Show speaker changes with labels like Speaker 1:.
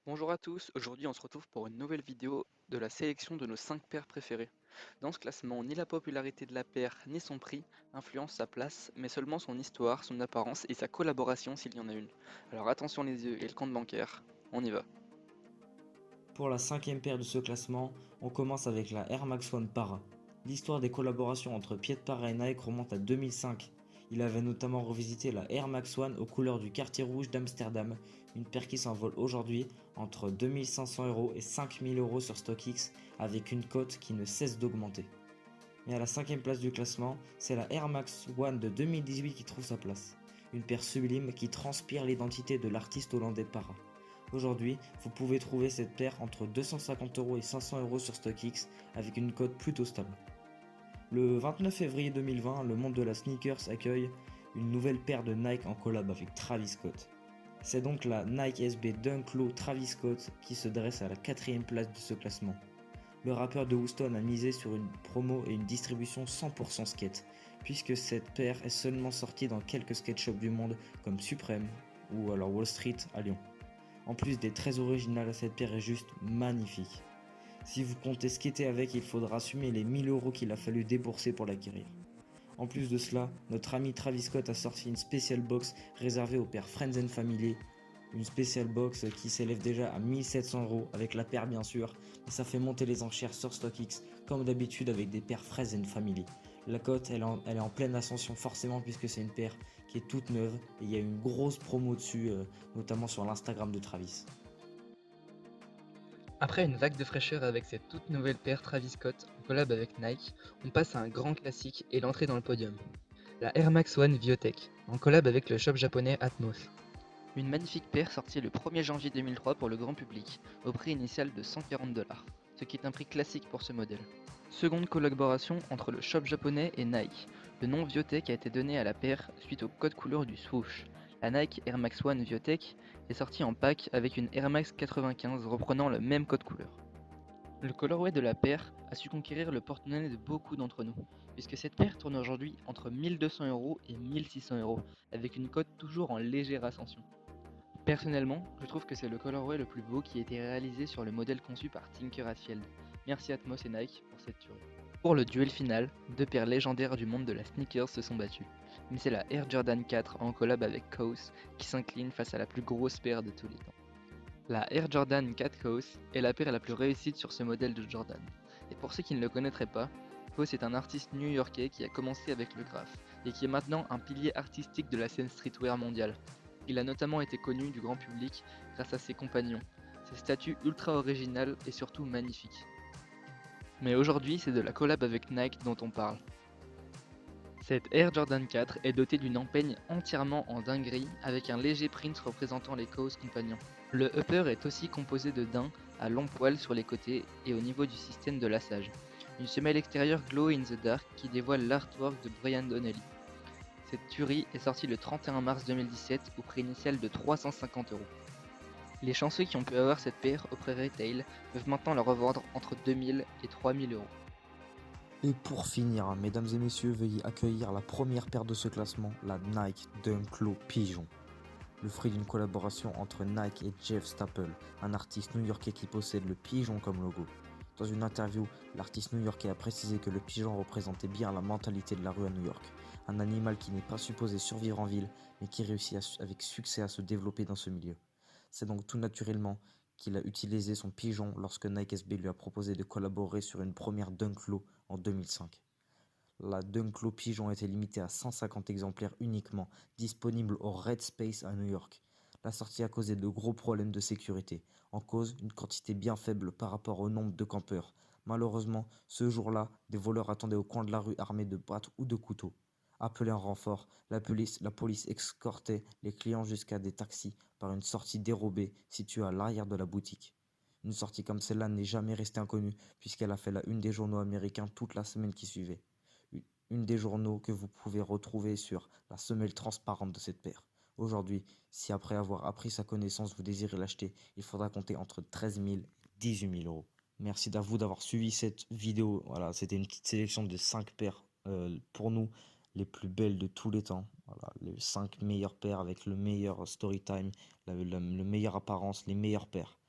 Speaker 1: Bonjour à tous, aujourd'hui on se retrouve pour une nouvelle vidéo de la sélection de nos 5 paires préférées. Dans ce classement, ni la popularité de la paire ni son prix influencent sa place, mais seulement son histoire, son apparence et sa collaboration s'il y en a une. Alors attention les yeux et le compte bancaire, on y va.
Speaker 2: Pour la cinquième paire de ce classement, on commence avec la Air Max One Para. L'histoire des collaborations entre Piet Para et Nike remonte à 2005. Il avait notamment revisité la Air Max One aux couleurs du quartier rouge d'Amsterdam, une paire qui s'envole aujourd'hui entre 2500 € et 5000 € sur StockX avec une cote qui ne cesse d'augmenter. Mais à la cinquième place du classement, c'est la Air Max One de 2018 qui trouve sa place. Une paire sublime qui transpire l'identité de l'artiste hollandais Para. Aujourd'hui, vous pouvez trouver cette paire entre 250 € et 500 € sur StockX avec une cote plutôt stable. Le 29 février 2020, le monde de la sneakers accueille une nouvelle paire de Nike en collab avec Travis Scott. C'est donc la Nike SB Dunk Low Travis Scott qui se dresse à la quatrième place de ce classement. Le rappeur de Houston a misé sur une promo et une distribution 100% skate, puisque cette paire est seulement sortie dans quelques skate shops du monde comme Supreme ou alors Wall Street à Lyon. En plus d'être très originale, cette paire est juste magnifique. Si vous comptez skater avec, il faudra assumer les 1000 € qu'il a fallu débourser pour l'acquérir. En plus de cela, notre ami Travis Scott a sorti une spécial box réservée aux paires Friends and Family. Une spécial box qui s'élève déjà à 1700 € avec la paire bien sûr, et ça fait monter les enchères sur StockX comme d'habitude avec des paires Friends and Family. La cote elle est en pleine ascension forcément puisque c'est une paire qui est toute neuve et il y a une grosse promo dessus, notamment sur l'Instagram de Travis.
Speaker 1: Après une vague de fraîcheur avec cette toute nouvelle paire Travis Scott en collab avec Nike, on passe à un grand classique et l'entrée dans le podium. La Air Max One Viotech, en collab avec le shop japonais Atmos. Une magnifique paire sortie le 1er janvier 2003 pour le grand public, au prix initial de 140 $, ce qui est un prix classique pour ce modèle. Seconde collaboration entre le shop japonais et Nike. Le nom Viotech a été donné à la paire suite au code couleur du swoosh. La Nike Air Max One Viotech est sortie en pack avec une Air Max 95 reprenant le même code couleur. Le colorway de la paire a su conquérir le porte-monnaie de beaucoup d'entre nous, puisque cette paire tourne aujourd'hui entre 1200 € et 1600 €, avec une cote toujours en légère ascension. Personnellement, je trouve que c'est le colorway le plus beau qui a été réalisé sur le modèle conçu par Tinker Hatfield. Merci Atmos et Nike pour cette tuerie. Pour le duel final, deux paires légendaires du monde de la sneakers se sont battues. Mais c'est la Air Jordan 4 en collab avec Kaws qui s'incline face à la plus grosse paire de tous les temps. La Air Jordan 4 Kaws est la paire la plus réussie sur ce modèle de Jordan. Et pour ceux qui ne le connaîtraient pas, Kaws est un artiste new-yorkais qui a commencé avec le graphe et qui est maintenant un pilier artistique de la scène streetwear mondiale. Il a notamment été connu du grand public grâce à ses compagnons, ses statues ultra originales et surtout magnifiques. Mais aujourd'hui, c'est de la collab avec Nike dont on parle. Cette Air Jordan 4 est dotée d'une empeigne entièrement en dinguerie avec un léger print représentant les Kaws compagnons. Le upper est aussi composé de daim à longs poils sur les côtés et au niveau du système de lassage. Une semelle extérieure glow in the dark qui dévoile l'artwork de Brian Donnelly. Cette tuerie est sortie le 31 mars 2017 au prix initial de 350 €. Les chanceux qui ont pu avoir cette paire au prix retail peuvent maintenant la revendre entre 2000 et 3000 €.
Speaker 2: Et pour finir, mesdames et messieurs, veuillez accueillir la première paire de ce classement, la Nike Dunk Low Pigeon. Le fruit d'une collaboration entre Nike et Jeff Staple, un artiste new-yorkais qui possède le pigeon comme logo. Dans une interview, l'artiste new-yorkais a précisé que le pigeon représentait bien la mentalité de la rue à New York, un animal qui n'est pas supposé survivre en ville, mais qui réussit avec succès à se développer dans ce milieu. C'est donc tout naturellement qu'il a utilisé son pigeon lorsque Nike SB lui a proposé de collaborer sur une première Dunk Low en 2005. La Dunk Low Pigeon était limitée à 150 exemplaires uniquement, disponible au Red Space à New York. La sortie a causé de gros problèmes de sécurité, en cause une quantité bien faible par rapport au nombre de campeurs. Malheureusement, ce jour-là, des voleurs attendaient au coin de la rue armés de battes ou de couteaux. Appelés en renfort, la police escortait les clients jusqu'à des taxis par une sortie dérobée située à l'arrière de la boutique. Une sortie comme celle-là n'est jamais restée inconnue puisqu'elle a fait la une des journaux américains toute la semaine qui suivait. Une des journaux que vous pouvez retrouver sur la semelle transparente de cette paire. Aujourd'hui, si après avoir appris sa connaissance vous désirez l'acheter, il faudra compter entre 13 000 et 18 000 euros. Merci à vous d'avoir suivi cette vidéo. Voilà, c'était une petite sélection de 5 paires pour nous les plus belles de tous les temps. Voilà, les 5 meilleures paires avec le meilleur story time, le meilleur apparence, les meilleures paires.